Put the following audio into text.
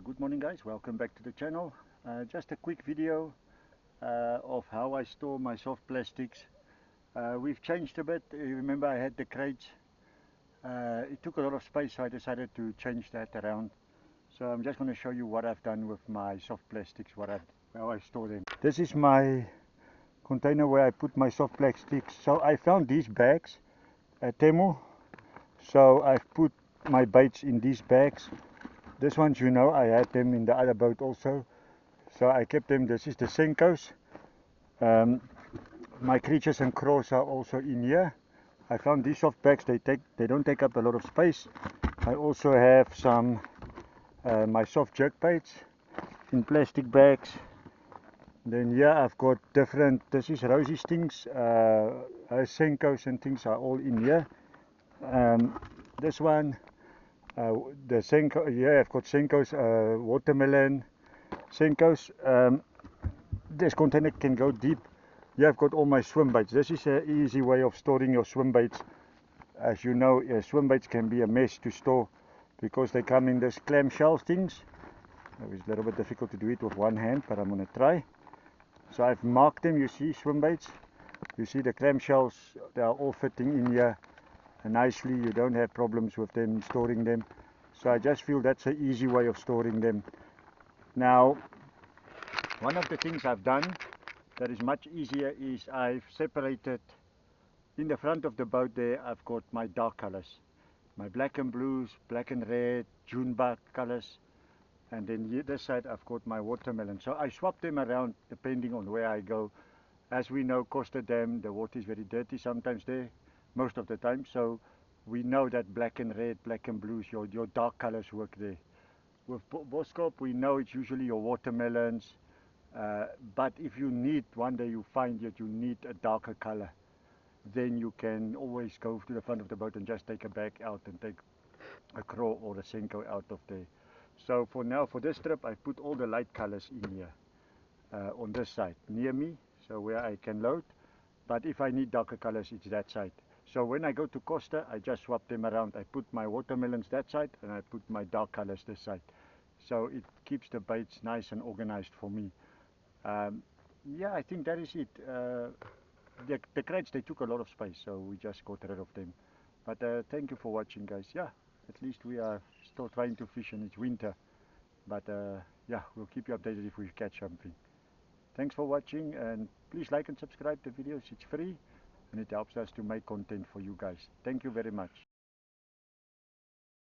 Good morning guys, welcome back to the channel. Just a quick video of how I store my soft plastics. We've changed a bit. You remember I had the crates. It took a lot of space, so I decided to change that around. So I'm just going to show you what I've done with my soft plastics, how I store them. This is my container where I put my soft plastics. So I found these bags at Temu. So I've put my baits in these bags. This ones, you know, I had them in the other boat also, so I kept them. This is the Senkos. My creatures and crawls are also in here. I found these soft bags. They don't take up a lot of space. I also have some my soft jerk baits in plastic bags. Then here I've got different. This is Rosy Stings. Senkos and things are all in here. This one. The Senko, yeah, I've got Senkos, watermelon, Senkos. This container can go deep. Here I've got all my swim baits. This is an easy way of storing your swim baits. As you know, swim baits can be a mess to store because they come in this clamshell things. It's a little bit difficult to do it with one hand, but I'm going to try. So I've marked them, you see, swim baits. You see the clamshells, they are all fitting in here nicely. You don't have problems with them storing them, so I just feel that's an easy way of storing them. Now, one of the things I've done that is much easier is I've separated in the front of the boat. There I've got my dark colors, my black and blues, black and red, Junebug colors, and then this side I've got my watermelon. So I swap them around depending on where I go. As we know, Costa Dam, the water is very dirty sometimes there, most of the time, so we know that black and red, black and blues, your dark colors work there. With Boskop, we know it's usually your watermelons, but if you need, one day you find that you need a darker color, then you can always go to the front of the boat and just take a bag out and take a craw or a Senko out of there. So for now, for this trip, I put all the light colors in here on this side near me, so where I can load. But if I need darker colors, it's that side. So when I go to Costa, I just swap them around. I put my watermelons that side and I put my dark colors this side. So it keeps the baits nice and organized for me. Yeah, I think that is it. The crates, they took a lot of space, so we just got rid of them. But thank you for watching, guys. Yeah, at least we are still trying to fish and it's winter. But yeah, we'll keep you updated if we catch something. Thanks for watching, and please like and subscribe the videos. It's free and it helps us to make content for you guys. Thank you very much.